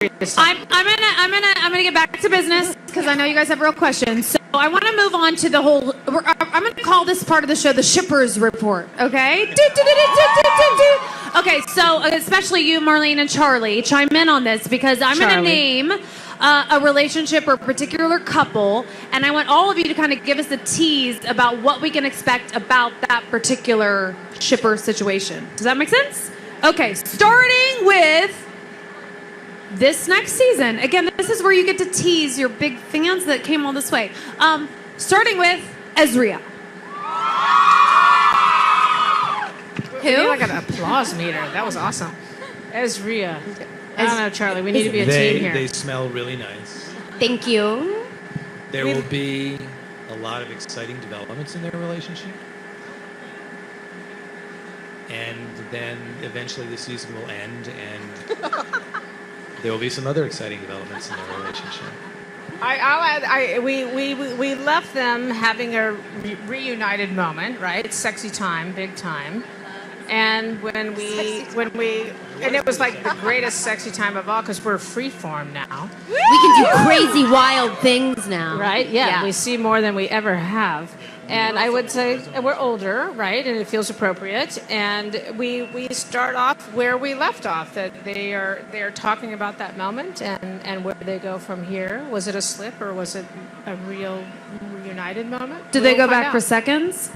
serious. I'm gonna get back to business because I know you guys have real questions. So I want to move on to the whole. I'm gonna call this part of the show the Shippers Report. Okay. Okay. So especially you, Marlene and Charlie, chime in on this because I'm gonna name a relationship or a particular couple, and I want all of you to kind of give us a tease about what we can expect about that particular shipper situation. Does that make sense? Okay, starting with this next season. Again, this is where you get to tease your big fans that came all this way. Starting with Ezria. Who? We need like an applause meter. That was awesome. Ezria. I don't know, Charlie. We need to be a team here. They smell really nice. Thank you. There will be a lot of exciting developments in their relationship. And then eventually the season will end and there will be some other exciting developments in their relationship. We left them having a reunited moment, right? Sexy time, big time. And when it was like the greatest sexy time of all because we're freeform now. We can do crazy, wild things now. Right? Yeah. We see more than we ever have. And I would say we're older, right? And it feels appropriate. And we start off where we left off. That they're talking about that moment and where they go from here. Was it a slip or was it a real reunited moment? Did they go back for seconds?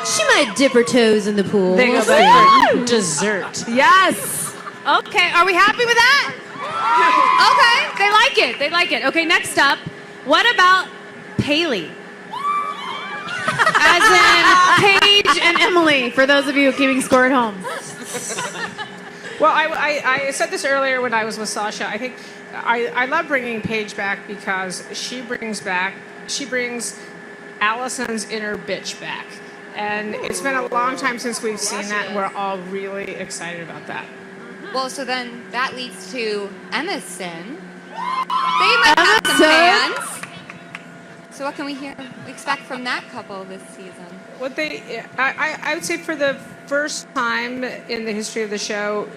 She might dip her toes in the pool. They go back for dessert. Yes. Okay. Are we happy with that? Okay. They like it. They like it. Okay. Next up, what about Paley? As in Paige and Emily. For those of you keeping score at home. Well, I said this earlier when I was with Sasha. I think I love bringing Paige back because she brings Allison's inner bitch back. And it's been a long time since we've seen that, and we're all really excited about that. Well, so then that leads to Emerson. They might have some fans. So what can we expect from that couple this season? I would say for the first time in the history of the show,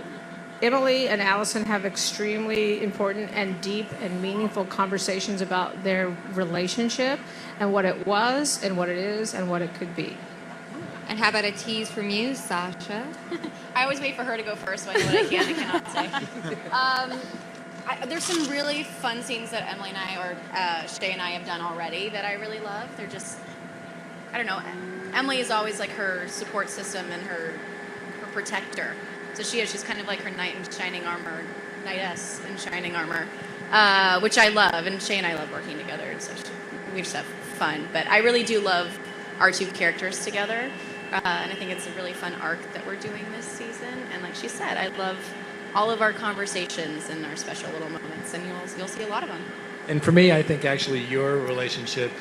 Emily and Allison have extremely important and deep and meaningful conversations about their relationship and what it was and what it is and what it could be. And how about a tease from you, Sasha? I always wait for her to go first so I know what I can and cannot say. There's some really fun scenes that Emily and I, or Shay and I have done already that I really love. They're just, I don't know, Emily is always like her support system and her protector. So she's kind of like her knight in shining armor, knightess in shining armor, which I love. And Shay and I love working together, and so we just have fun. But I really do love our two characters together. And I think it's a really fun arc that we're doing this season. And like she said, I love all of our conversations and our special little moments, and you'll see a lot of them. And for me, I think actually your relationship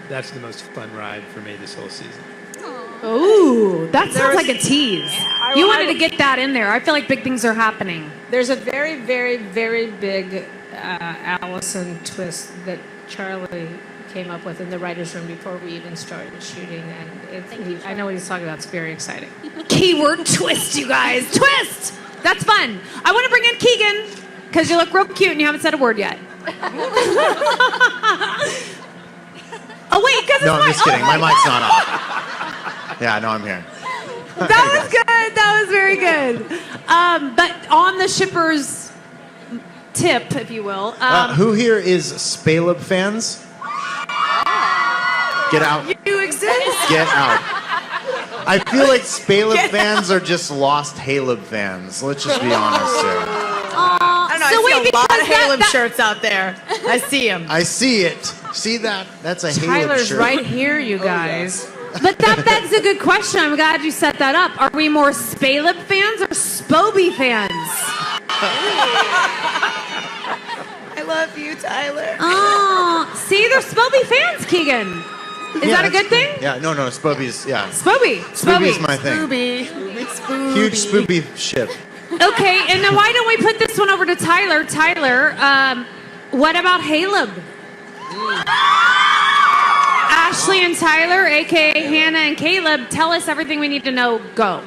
that's the most fun ride for me this whole season. Ooh, that sounds like a tease. You wanted to get that in there. I feel like big things are happening. There's a very, very, very big Allison twist that Charlie came up with in the writer's room before we even started shooting, and I know what he's talking about. It's very exciting. Keyword twist, you guys. Twist! That's fun. I want to bring in Keegan, because you look real cute and you haven't said a word yet. Oh, wait, because No, I'm just kidding. My mic's not on. Yeah, no, I'm here. That was good. That was very good. But on the shipper's tip, if you will. Who here is Spaleb fans? Get out. You exist. Get out. I feel like Spaleb fans are just lost Haleb fans. Let's just be honest here. I don't know. So I see wait, a lot of because Haleb shirts out there. I see them. I see it. See that? That's a Haleb Tyler's shirt. right here, you guys. But that begs a good question. I'm glad you set that up. Are we more Spaleb fans or Spoby fans? I love you, Tyler. Oh, see, they're Spoby fans, Keegan. Is that a good thing? Yeah, no, Spooby's, yeah. Spooby. Spooby's my thing. Spooby. Huge Spooby ship. Okay, and then why don't we put this one over to Tyler? Tyler, what about Haleb? Ashley and Tyler, a.k.a. Hannah and Caleb, tell us everything we need to know. Go.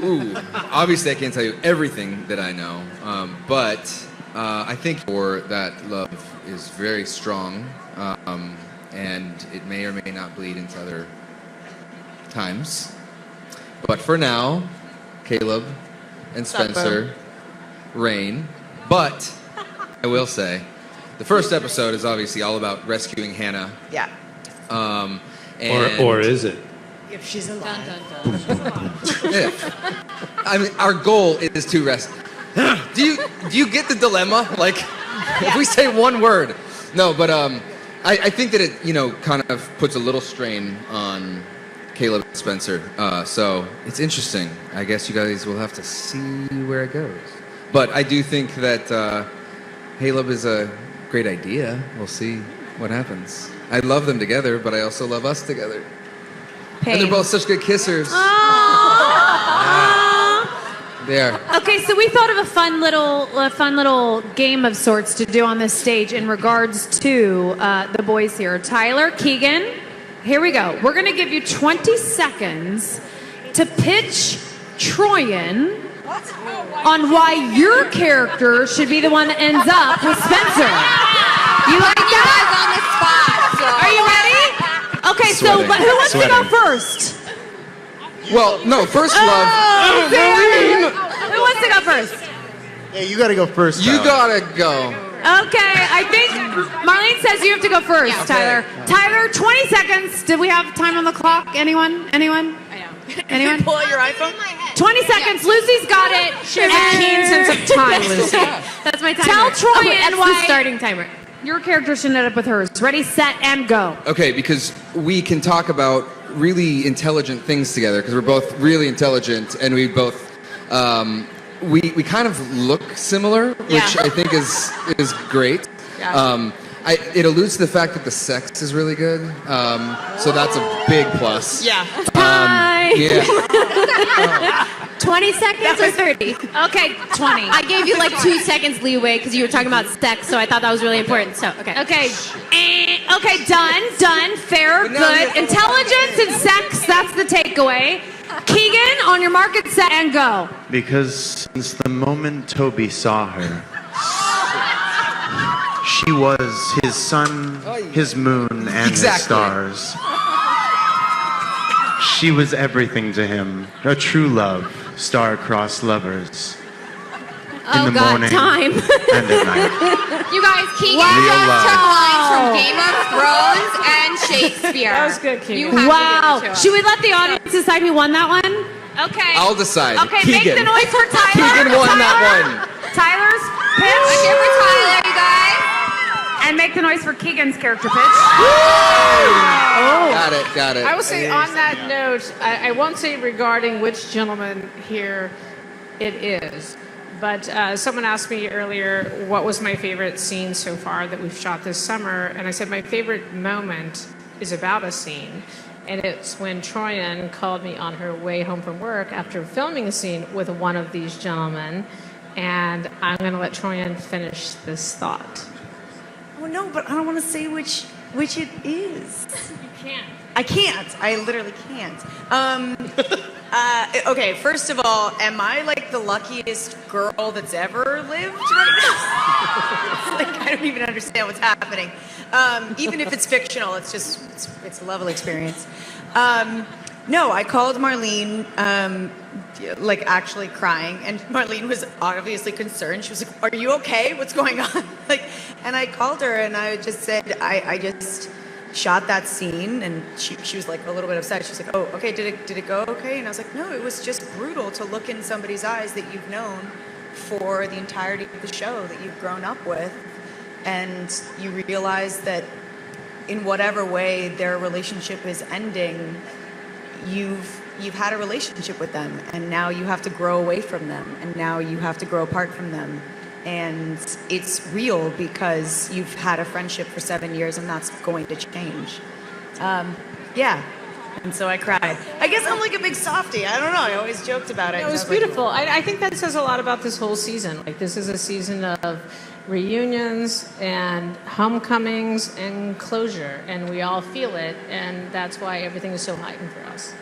Ooh, obviously I can't tell you everything that I know, but I think for that love is very strong, and it may or may not bleed into other times. But for now, Caleb and Spencer reign. But I will say, the first episode is obviously all about rescuing Hannah. Yeah. Or is it? If she's alive. I mean, our goal is to rescue. Do you get the dilemma? Like, if we say one word. No, but I think that it, kind of puts a little strain on Caleb and Spencer. So it's interesting. I guess you guys will have to see where it goes. But I do think that Caleb is a great idea. We'll see what happens. I love them together, but I also love us together. Pain. And they're both such good kissers. They are. Okay, so we thought of a fun little game of sorts to do on this stage in regards to the boys here. Tyler, Keegan, here we go. We're going to give you 20 seconds to pitch Troyan on why your character should be the one that ends up with Spencer. You like that? On the spot. So. Are you ready? Okay, Sweating. but who wants to go Sweating. first? Well, no, first love. Who wants to go first? Yeah, you gotta go first. You Tyler. gotta go. Okay, I think Marlene says you have to go first, Tyler. Tyler, 20 seconds. Did we have time on the clock? Anyone? I know. Anyone? Pull out your iPhone. 20 seconds. Lucy's got it. She has a keen sense of time, Lucy. That's my timer. Tell Troy that's and why the starting timer. your character should end up with hers. Ready, set, and go. Okay, because we can talk about really intelligent things together, because we're both really intelligent, and we both, we kind of look similar, which I think is great. Yeah. It alludes to the fact that the sex is really good, so that's a big plus. Yeah. Time. Yeah. 20 seconds or 30? Okay, 20. I gave you like 2 seconds leeway because you were talking about sex, so I thought that was really important. So, okay. Okay, done, fair, But now good. we- Intelligence and sex, that's the takeaway. Keegan, on your mark, get set, and go. Because since the moment Toby saw her, she was his sun, his moon, and his Exactly. stars. She was everything to him. A true love, star-crossed lovers. In the morning time. and at night. You guys, Keegan Real just love. took lines from Game of Thrones and Shakespeare. That was good, Keegan. You have Wow. to give it to Should him. we let the audience decide who won that one? Okay. I'll decide. Okay, Keegan. make the noise for Tyler. Keegan won that Tyler. one. Tyler's pitch. Here for Tyler, you guys. And make the noise for Keegan's character pitch. Got it. I will say on that note, I won't say regarding which gentleman here it is, but someone asked me earlier what was my favorite scene so far that we've shot this summer, and I said my favorite moment is about a scene, and it's when Troyan called me on her way home from work after filming a scene with one of these gentlemen, and I'm going to let Troyan finish this thought. Oh no, but I don't want to say which it is. You can't. I can't. I literally can't. Okay, first of all, am I like the luckiest girl that's ever lived right now? It's like I don't even understand what's happening. Even if it's fictional, it's a lovely experience. No, I called Marlene, like actually crying, and Marlene was obviously concerned. She was like, "Are you okay? What's going on?" And I called her and I just said, I just shot that scene, and she was like a little bit upset. She was like, "Oh, okay, did it go okay?" And I was like, "No, it was just brutal to look in somebody's eyes that you've known for the entirety of the show, that you've grown up with, and you realize that in whatever way their relationship is ending, you've had a relationship with them, and now you have to grow away from them, and now you have to grow apart from them. And it's real because you've had a friendship for 7 years, and that's going to change." Yeah. And so I cried. I guess I'm like a big softie. I don't know. I always joked about it. It was beautiful. I think that says a lot about this whole season. Like, this is a season of reunions and homecomings and closure, and we all feel it, and that's why everything is so heightened for us.